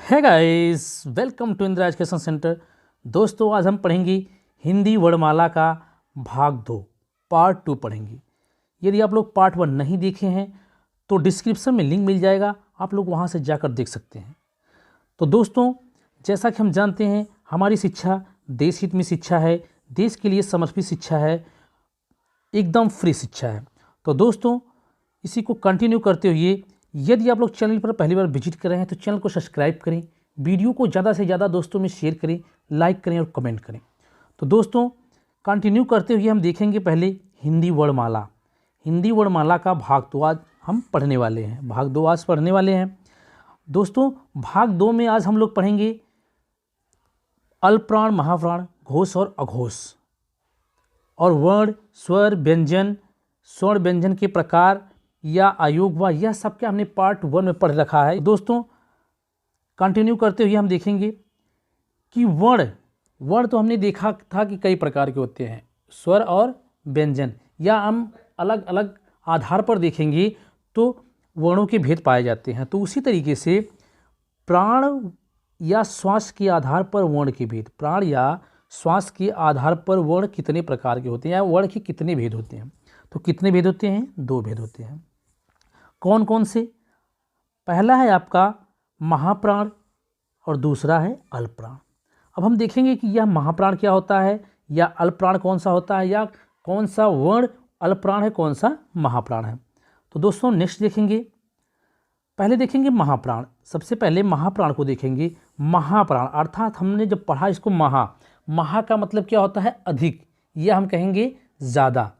है guys, welcome to Indira education centre. दोस्तों, आज हम पढ़ेंगे हिंदी वर्णमाला का भाग 2 पार्ट 2 पढ़ेंगे। यदि आप लोग पार्ट 1 नहीं देखे हैं तो डिस्क्रिप्शन में लिंक मिल जाएगा, आप लोग वहां से जाकर देख सकते हैं। तो दोस्तों, जैसा कि हम जानते हैं, हमारी शिक्षा देश हित में शिक्षा है, देश के लिए समर्पित शिक्षा है, एकदम फ्री शिक्षा है। तो दोस्तों, इसी को कंटिन्यू करते हुए यदि आप लोग चैनल पर पहली बार विजिट कर रहे हैं तो चैनल को सब्सक्राइब करें, वीडियो को ज़्यादा से ज़्यादा दोस्तों में शेयर करें, लाइक करें और कमेंट करें। तो दोस्तों, कंटिन्यू करते हुए हम देखेंगे पहले हिंदी वर्णमाला। हिंदी वर्णमाला का भाग 2 आज हम पढ़ने वाले हैं। भाग 2 आज पढ़ने वाले हैं। दोस्तों, भाग 2 में आज हम लोग पढ़ेंगे अल्पप्राण, महाप्राण, घोष और अघोष, और वर्ण, स्वर, व्यंजन, स्वर्ण व्यंजन के प्रकार या अयोगवा, यह सब क्या हमने पार्ट 1 में पढ़ रखा है। दोस्तों, कंटिन्यू करते हुए हम देखेंगे कि वर्ण तो हमने देखा था कि कई प्रकार के होते हैं, स्वर और व्यंजन, या हम अलग अलग आधार पर देखेंगे तो वर्णों के भेद पाए जाते हैं। तो उसी तरीके से प्राण या श्वास के आधार पर वर्ण के भेद, प्राण या श्वास के आधार पर वर्ण कितने प्रकार के होते हैं या वर्ण के कितने भेद होते हैं। तो कितने भेद होते हैं? 2 भेद होते हैं। कौन कौन से? पहला है आपका महाप्राण और दूसरा है अल्पप्राण। अब हम देखेंगे कि यह महाप्राण क्या होता है या अल्पप्राण कौन सा होता है, या कौन सा वर्ण अल्पप्राण है, कौन सा महाप्राण है। तो दोस्तों, नेक्स्ट देखेंगे, पहले देखेंगे महाप्राण। सबसे पहले महाप्राण को देखेंगे। महाप्राण अर्थात हमने जब पढ़ा इसको, महा का मतलब क्या होता है? अधिक, या हम कहेंगे ज़्यादा,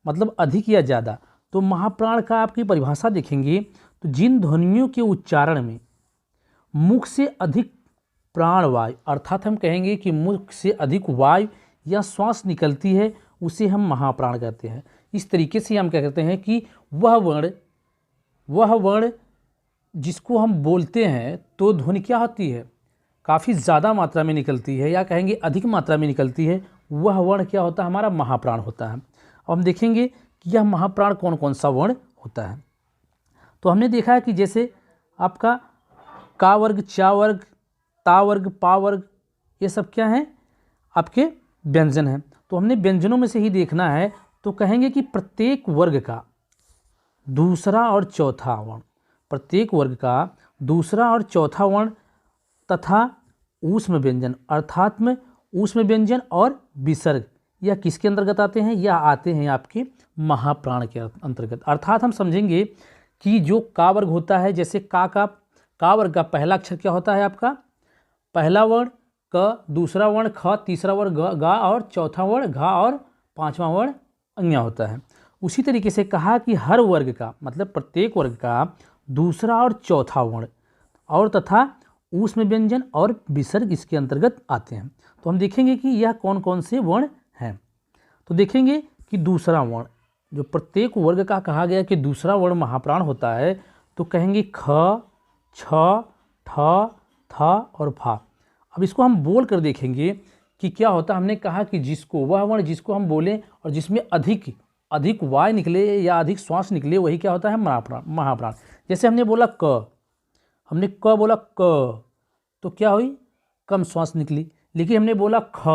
मतलब अधिक या ज़्यादा। तो महाप्राण का आपकी परिभाषा देखेंगे तो जिन ध्वनियों के उच्चारण में मुख से अधिक प्राणवायु, अर्थात हम कहेंगे कि मुख से अधिक वायु या श्वास निकलती है, उसे हम महाप्राण कहते हैं। इस तरीके से हम क्या कहते हैं कि वह वर्ण जिसको हम बोलते हैं तो ध्वनि क्या होती है? काफ़ी ज़्यादा मात्रा में निकलती है, या कहेंगे अधिक मात्रा में निकलती है, वह वर्ण क्या होता है? हमारा महाप्राण होता है। अब हम देखेंगे कि यह महाप्राण कौन कौन सा वर्ण होता है। तो हमने देखा है कि जैसे आपका का वर्ग, चा वर्ग, ता वर्ग, पा वर्ग, ये सब क्या हैं? आपके व्यंजन हैं। तो हमने व्यंजनों में से ही देखना है। तो कहेंगे कि प्रत्येक वर्ग का दूसरा और चौथा वर्ण, प्रत्येक वर्ग का दूसरा और चौथा वर्ण तथा ऊष्म व्यंजन, अर्थात में ऊष्म व्यंजन और विसर्ग, यह किसके अंतर्गत आते हैं? यह आते हैं आपके महाप्राण के अंतर्गत। अर्थात हम समझेंगे कि जो का वर्ग होता है, जैसे का वर्ग का पहला अक्षर क्या होता है? आपका पहला वर्ण क, दूसरा वर्ण ख, तीसरा वर्ण गा, और चौथा वर्ण घा, और पांचवा वर्ण अंग्या होता है। उसी तरीके से कहा कि हर वर्ग का, मतलब प्रत्येक वर्ग का दूसरा और चौथा वर्ण और तथा ऊष्म व्यंजन और विसर्ग इसके अंतर्गत आते हैं। तो हम देखेंगे कि यह कौन कौन से वर्ण हैं। तो देखेंगे कि दूसरा वर्ण, जो प्रत्येक वर्ग का कहा गया कि दूसरा वर्ण महाप्राण होता है, तो कहेंगे ख, छ, ठ, थ और फा। अब इसको हम बोल कर देखेंगे कि क्या होता है। हमने कहा कि वह वर्ण जिसको हम बोलें और जिसमें अधिक वाय निकले या अधिक श्वास निकले, वही क्या होता है? महाप्राण। जैसे हमने बोला बोला क, तो क्या हुई? कम श्वास निकली। लेकिन हमने बोला ख,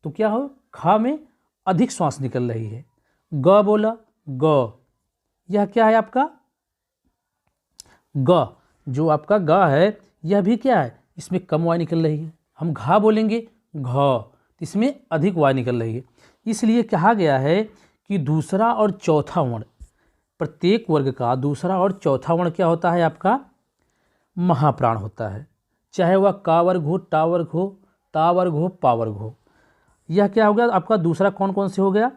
तो क्या हो? ख में अधिक श्वास निकल रही है। ग बोला ग, यह क्या है आपका? ग, जो आपका ग है, यह भी क्या है? इसमें कम वायु निकल रही है। हम घा बोलेंगे घ, इसमें अधिक वायु निकल रही है। इसलिए कहा गया है कि दूसरा और चौथा वर्ण, प्रत्येक वर्ग का दूसरा और चौथा वर्ण क्या होता है? आपका महाप्राण होता है। चाहे वह का वर्ग हो, टा वर्ग हो, ता वर्ग हो, पा वर्ग हो। यह क्या हो गया आपका? दूसरा कौन कौन से हो गया?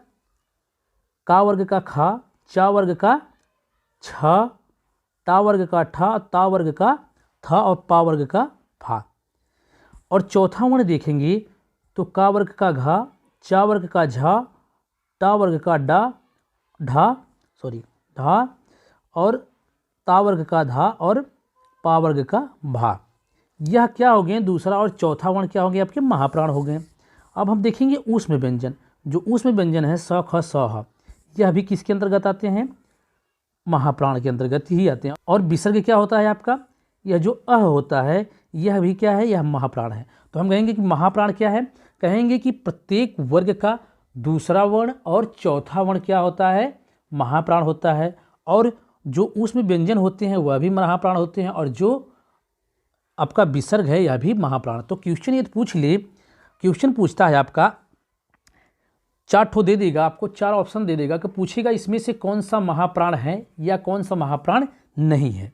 का वर्ग का खा, चा वर्ग का छ, ता वर्ग का ठा, ता वर्ग का था और पा वर्ग का फा। और चौथा वर्ण देखेंगे तो का वर्ग का घा, चा वर्ग का झा, टा वर्ग का ढा, और ता वर्ग का धा और पा वर्ग का भा। यह क्या हो गए? दूसरा और चौथा वर्ण क्या हो गए? आपके महाप्राण हो गए। अब हम देखेंगे ऊष्म व्यंजन। जो ऊष्म व्यंजन है स, ख, स, ह, यह भी किसके अंतर्गत आते हैं? महाप्राण के अंतर्गत ही आते हैं। और विसर्ग क्या होता है आपका? यह जो अह होता है यह भी क्या है, यह महाप्राण है। तो हम कहेंगे कि महाप्राण क्या है, कहेंगे कि प्रत्येक वर्ग का दूसरा वर्ण और चौथा वर्ण क्या होता है, महाप्राण होता है। और जो उसमें व्यंजन होते हैं वह भी महाप्राण होते हैं, और जो आपका विसर्ग है यह भी महाप्राण। तो क्वेश्चन ये पूछ ले, क्वेश्चन पूछता है आपका 4 ठो दे देगा आपको, 4 ऑप्शन दे देगा कि पूछेगा इसमें से कौन सा महाप्राण है या कौन सा महाप्राण नहीं है।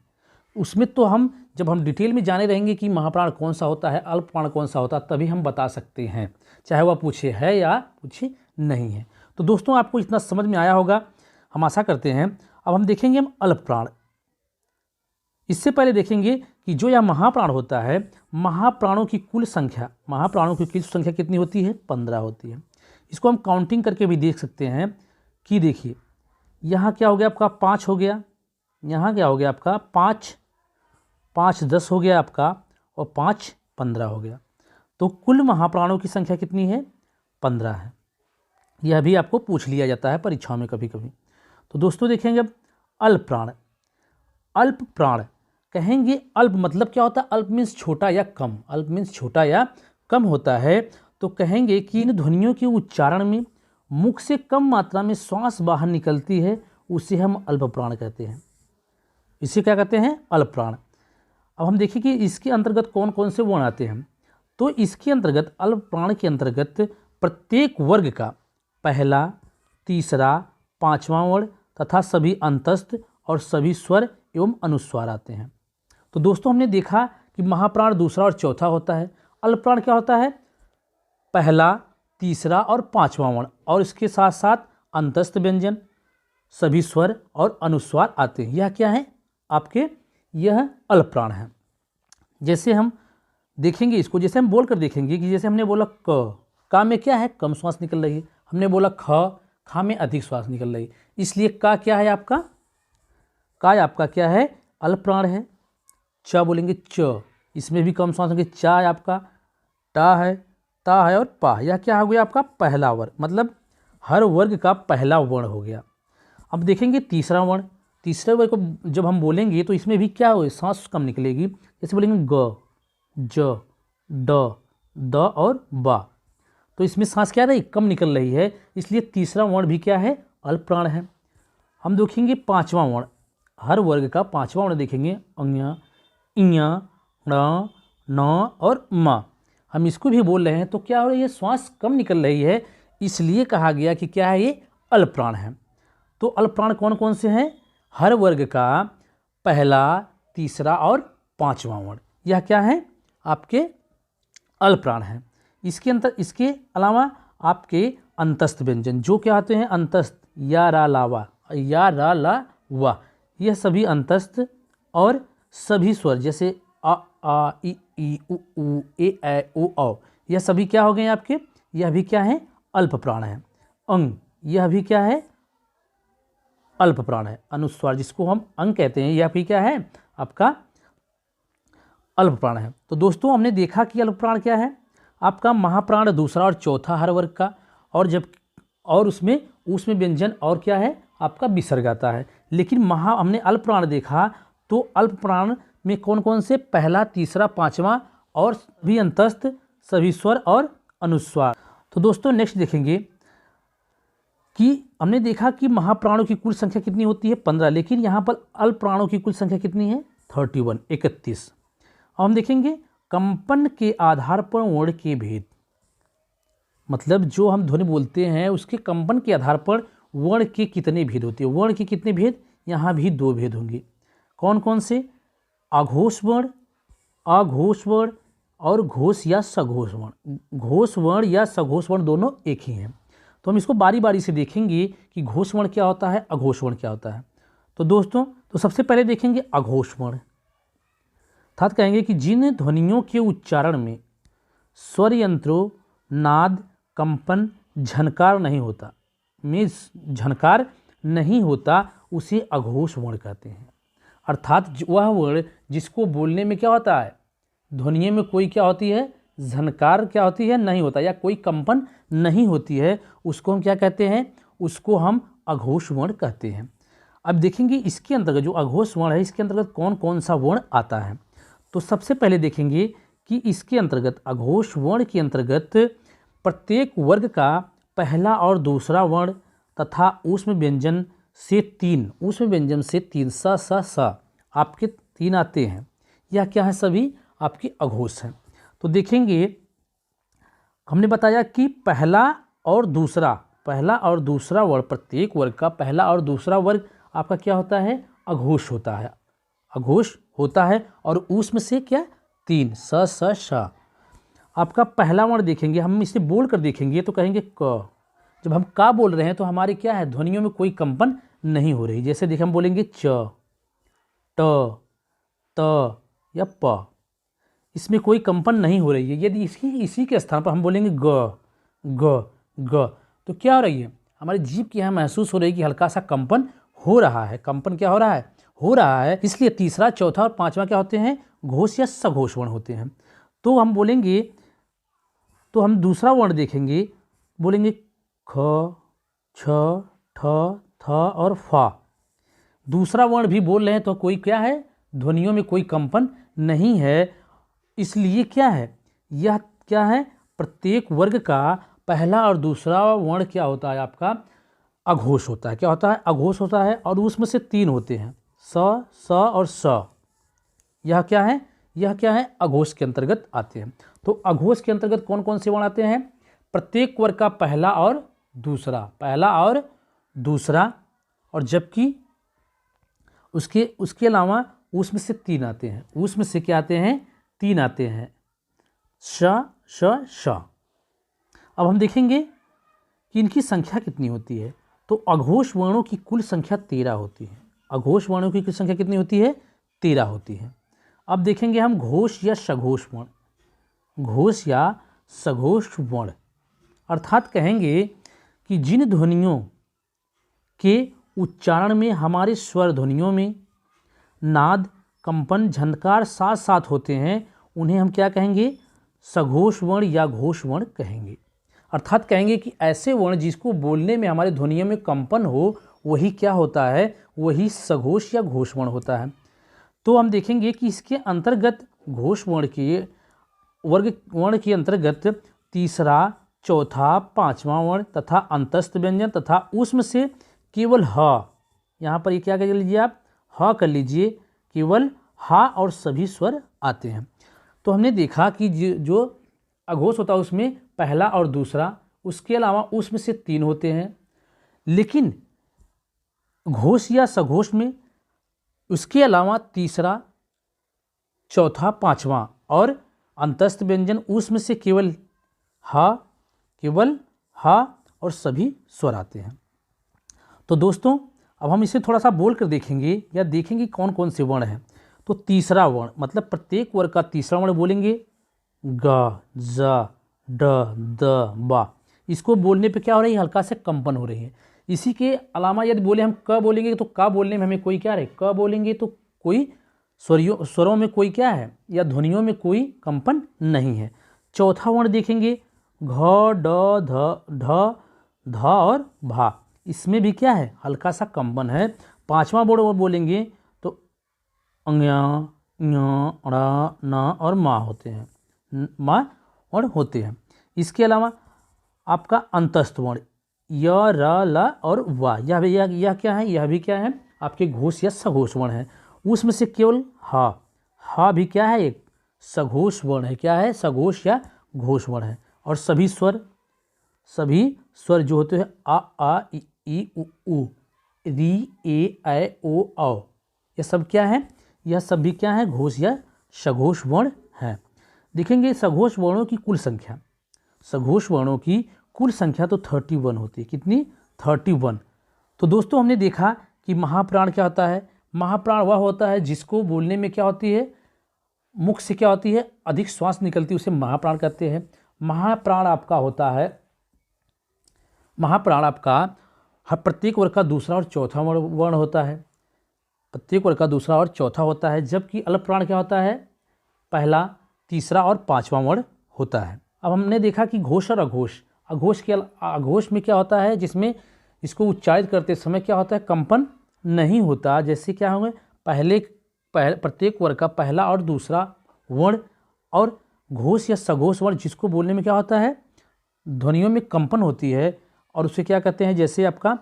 उसमें तो हम जब हम डिटेल में जाने रहेंगे कि महाप्राण कौन सा होता है, अल्प प्राण कौन सा होता है, तभी हम बता सकते हैं, चाहे वह पूछे है या पूछे नहीं है। तो दोस्तों आपको इतना समझ में आया होगा, हम आशा करते हैं। अब हम देखेंगे हम अल्प प्राण। इससे पहले देखेंगे कि जो यह महाप्राण होता है, महाप्राणों की कुल संख्या, महाप्राणों की कुल संख्या कितनी होती है, 15 होती है। इसको हम काउंटिंग करके भी देख सकते हैं कि देखिए यहाँ क्या हो गया आपका 5 हो गया, यहाँ क्या हो गया आपका 5, 5 10 हो गया आपका, और 5 15 हो गया। तो कुल महाप्राणों की संख्या कितनी है, 15 है। यह भी आपको पूछ लिया जाता है परीक्षाओं में कभी कभी। तो दोस्तों देखेंगे अब अल्प प्राण। अल्प प्राण कहेंगे, अल्प मतलब क्या होता है, अल्प मीन्स छोटा या कम, अल्प मीन्स छोटा या कम होता है। तो कहेंगे कि इन ध्वनियों के उच्चारण में मुख से कम मात्रा में श्वास बाहर निकलती है, उसे हम अल्प प्राण कहते हैं। इसे क्या कहते हैं, अल्प प्राण। अब हम देखिए कि इसके अंतर्गत कौन कौन से वर्ण आते हैं। तो इसके अंतर्गत अल्प प्राण के अंतर्गत प्रत्येक वर्ग का पहला, तीसरा, पांचवा वर्ण तथा सभी अंतस्थ और सभी स्वर एवं अनुस्वार आते हैं। तो दोस्तों हमने देखा कि महाप्राण दूसरा और चौथा होता है, अल्प प्राण क्या होता है, पहला, तीसरा और पांचवा वर्ण, और इसके साथ साथ अंतस्थ व्यंजन, सभी स्वर और अनुस्वार आते हैं। यह क्या है आपके, यह अल्प प्राण है। जैसे हम देखेंगे इसको, जैसे हम बोल कर देखेंगे कि जैसे हमने बोला का में क्या है, कम श्वास निकल रही है। हमने बोला खा में अधिक श्वास निकल रही है, इसलिए का क्या है आपका, का आपका क्या है, अल्प प्राण है। च बोलेंगे च, इसमें भी कम श्वास होंगे। चा आपका, टा है, ता है और पा, यह क्या हो गया आपका पहला वर्ण, मतलब हर वर्ग का पहला वर्ण हो गया। अब देखेंगे तीसरा वर्ण। तीसरे वर्ग को जब हम बोलेंगे तो इसमें भी क्या हो, सांस कम निकलेगी। जैसे बोलेंगे ग, ज, ड, द और बा, तो इसमें सांस क्या रही, कम निकल रही है, इसलिए तीसरा वर्ण भी क्या है, अल्प प्राण है। हम देखेंगे पांचवा वर्ण, हर वर्ग का पांचवा वर्ण देखेंगे, अंग्या, इया, ण, न और म। हम इसको भी बोल रहे हैं तो क्या हो रही है, श्वास कम निकल रही है, इसलिए कहा गया कि क्या है, ये अल्प प्राण है। तो अल्प प्राण कौन कौन से हैं, हर वर्ग का पहला, तीसरा और पांचवा वर्ण, यह क्या है आपके अल्प प्राण है। इसके अलावा आपके अंतस्थ व्यंजन जो क्या आते हैं, अंतस्थ, या रा लावा, या रा ला वा, यह सभी अंतस्थ और सभी स्वर जैसे अ आ ई उ ए ऐ ओ औ, यह सभी क्या हो गए आपके, यह भी क्या है, अल्प प्राण है। अंग, यह भी क्या है, अल्प प्राण है। अनुस्वार जिसको हम अंग कहते हैं, यह भी क्या है आपका अल्प प्राण है। तो दोस्तों हमने देखा कि अल्प प्राण क्या है, आपका महाप्राण दूसरा और चौथा हर वर्ग का, और उसमें व्यंजन और क्या है आपका विसर्ग आता है। लेकिन हमने अल्प प्राण देखा तो अल्प प्राण में कौन कौन से, पहला, तीसरा, पांचवा और भी अंतस्थ, सभी स्वर और अनुस्वार। तो दोस्तों नेक्स्ट देखेंगे कि हमने देखा कि महाप्राणों की कुल संख्या कितनी होती है, 15, लेकिन यहाँ पर अल्प प्राणों की कुल संख्या कितनी है, 31। अब हम देखेंगे कंपन के आधार पर वर्ण के भेद, मतलब जो हम ध्वनि बोलते हैं उसके कंपन के आधार पर वर्ण के कितने भेद होते हैं। वर्ण के कितने भेद, यहाँ भी 2 भेद होंगे। कौन कौन से, आघोष वर्ण, अघोष वर्ण और घोष या सघोष वर्ण। घोष वर्ण या सघोष वर्ण दोनों एक ही हैं। तो हम इसको बारी बारी से देखेंगे कि घोष वर्ण क्या होता है, अघोष वर्ण क्या होता है। तो दोस्तों तो सबसे पहले देखेंगे अघोष वर्ण, अर्थात कहेंगे कि जिन ध्वनियों के उच्चारण में स्वर यंत्रों, नाद, कंपन, झनकार नहीं होता, झनकार नहीं होता, उसे अघोष वर्ण कहते हैं। अर्थात वह वर्ण जिसको बोलने में क्या होता है, ध्वनियों में कोई क्या होती है, झनकार क्या होती है, नहीं होता, या कोई कंपन नहीं होती है, उसको हम क्या कहते हैं, उसको हम अघोष वर्ण कहते हैं। अब देखेंगे इसके अंतर्गत जो अघोष वर्ण है, इसके अंतर्गत कौन कौन सा वर्ण आता है। तो सबसे पहले देखेंगे कि इसके अंतर्गत अघोष वर्ण के अंतर्गत प्रत्येक वर्ग का पहला और दूसरा वर्ण तथा ऊष्म व्यंजन से 3 ऊष्म व्यंजन से 3 स आपके 3 आते हैं। यह क्या है? सभी आपके अघोष हैं। तो देखेंगे, हमने बताया कि पहला और दूसरा वर्ण, प्रत्येक वर्ग का पहला और दूसरा वर्ग आपका क्या होता है? अघोष होता है। अघोष होता है। और ऊष्म से क्या? 3 स आपका पहला वर्ण देखेंगे, हम इसे बोल कर देखेंगे तो कहेंगे क। जब हम का बोल रहे हैं तो हमारे क्या है? ध्वनियों में कोई कंपन नहीं हो रही। जैसे देखिए हम बोलेंगे च, ट, त या प, इसमें कोई कंपन नहीं हो रही है। यदि इसी के स्थान पर हम बोलेंगे ग ग, तो क्या हो रही है? हमारी जीभ की यहाँ महसूस हो रही है कि हल्का सा कंपन हो रहा है। कंपन क्या हो रहा है? हो रहा है। इसलिए तीसरा, चौथा और पांचवा क्या होते हैं? घोष या सघोष वर्ण होते हैं। तो हम बोलेंगे, तो हम दूसरा वर्ण देखेंगे, बोलेंगे ख, छ, ठ, थ और फा। दूसरा वर्ण भी बोल रहे हैं तो कोई क्या है? ध्वनियों में कोई कंपन नहीं है। इसलिए क्या है? यह क्या है? प्रत्येक वर्ग का पहला और दूसरा वर्ण क्या होता है? आपका अघोष होता है। क्या होता है? अघोष होता है। और उसमें से 3 होते हैं, स और स। यह क्या है? यह क्या है? अघोष के अंतर्गत आते हैं। तो अघोष के अंतर्गत कौन कौन से वर्ण आते हैं? प्रत्येक वर्ग का पहला और दूसरा, और जबकि उसके अलावा उसमें से 3 आते हैं। उसमें से क्या आते हैं? 3 आते हैं, श। अब हम देखेंगे कि इनकी संख्या कितनी होती है। तो अघोष वर्णों की कुल संख्या 13 होती है। अघोष वर्णों की कुल संख्या कितनी होती है? 13 होती है। अब देखेंगे हम घोष या सघोष वर्ण। घोष या सघोष वर्ण अर्थात कहेंगे कि जिन ध्वनियों के उच्चारण में हमारे स्वर ध्वनियों में नाद, कंपन, झंकार साथ साथ होते हैं, उन्हें हम क्या कहेंगे? सघोष वर्ण या घोष वर्ण कहेंगे। अर्थात कहेंगे कि ऐसे वर्ण जिसको बोलने में हमारे ध्वनियों में कंपन हो, वही क्या होता है? वही सघोष या घोष वर्ण होता है। तो हम देखेंगे कि इसके अंतर्गत घोष वर्ण के अंतर्गत तीसरा, चौथा, पांचवा वर्ण तथा अंतस्थ व्यंजन तथा उसमें से केवल ह, यहाँ पर ये क्या कर लीजिए आप? ह कर लीजिए। केवल हा और सभी स्वर आते हैं। तो हमने देखा कि जो अघोष होता है उसमें पहला और दूसरा, उसके अलावा उसमें से 3 होते हैं। लेकिन घोष या सघोष में उसके अलावा तीसरा, चौथा, पांचवा और अंतस्थ व्यंजन उसमें से केवल हा और सभी स्वर आते हैं। तो दोस्तों अब हम इसे थोड़ा सा बोल कर देखेंगे या देखेंगे कौन कौन से वर्ण हैं। तो तीसरा वर्ण मतलब प्रत्येक वर्ग का तीसरा वर्ण बोलेंगे ग, ज, ड, द, बा। इसको बोलने पे क्या हो रही है? हल्का से कंपन हो रही है। इसी के अलावा यदि बोले हम क बोलेंगे तो का बोलने में हमें कोई क्या है? क बोलेंगे तो कोई स्वरों में कोई क्या है? या ध्वनियों में कोई कंपन नहीं है। चौथा वर्ण देखेंगे घ, ड, ध, ध और भा। इसमें भी क्या है? हल्का सा कंपन है। पांचवा वर्ण बोलेंगे तो अंग्या, ञ, ण, न और मा होते हैं, होते हैं। इसके अलावा आपका अंतस्थ वर्ण य, र, ल और वा। यह क्या है? यह भी क्या है? आपके घोष या सघोष वर्ण है। उसमें से केवल हा भी क्या है? एक सघोष वर्ण है। क्या है? सघोष या घोष वर्ण है। और सभी स्वर जो होते हैं आ, ई, उ, री, ए, ऐ, ओ, औ, यह सब क्या है? यह सब भी क्या है? घोष या सघोष वर्ण है। देखेंगे सघोष वर्णों की कुल संख्या। सघोष वर्णों की कुल संख्या तो 31 होती है। कितनी? 31। तो दोस्तों हमने देखा कि महाप्राण क्या होता है? महाप्राण वह होता है जिसको बोलने में क्या होती है? मुख से क्या होती है? अधिक श्वास निकलती है, उसे महाप्राण कहते हैं। महाप्राण आपका होता है, महाप्राण आपका हर प्रत्येक वर्ग का दूसरा और चौथा वर्ण होता है। प्रत्येक वर्ग का दूसरा और चौथा होता है। जबकि अल्पप्राण क्या होता है? पहला, तीसरा और पांचवा वर्ण होता है। अब हमने देखा कि घोष और अघोष। अघोष में क्या होता है? जिसमें इसको उच्चारित करते समय क्या होता है? कंपन नहीं होता। जैसे क्या होंगे? प्रत्येक वर्ग का पहला और दूसरा वर्ण और घोष या सघोष वर्ण जिसको बोलने में क्या होता है, ध्वनियों में कंपन होती है, और उसे क्या कहते हैं, जैसे आपका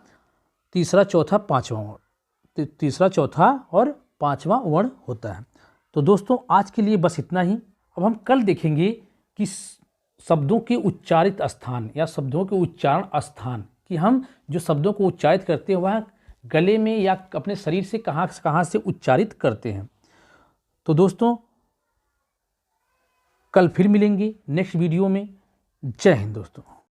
तीसरा चौथा पाँचवा वर्ण, तीसरा चौथा और पाँचवा वर्ण होता है। तो दोस्तों आज के लिए बस इतना ही। अब हम कल देखेंगे कि शब्दों के उच्चारित स्थान या शब्दों के उच्चारण स्थान, कि हम जो शब्दों को उच्चारित करते हैं वह गले में या अपने शरीर से कहाँ से उच्चारित करते हैं। तो दोस्तों कल फिर मिलेंगे नेक्स्ट वीडियो में। जय हिंद दोस्तों।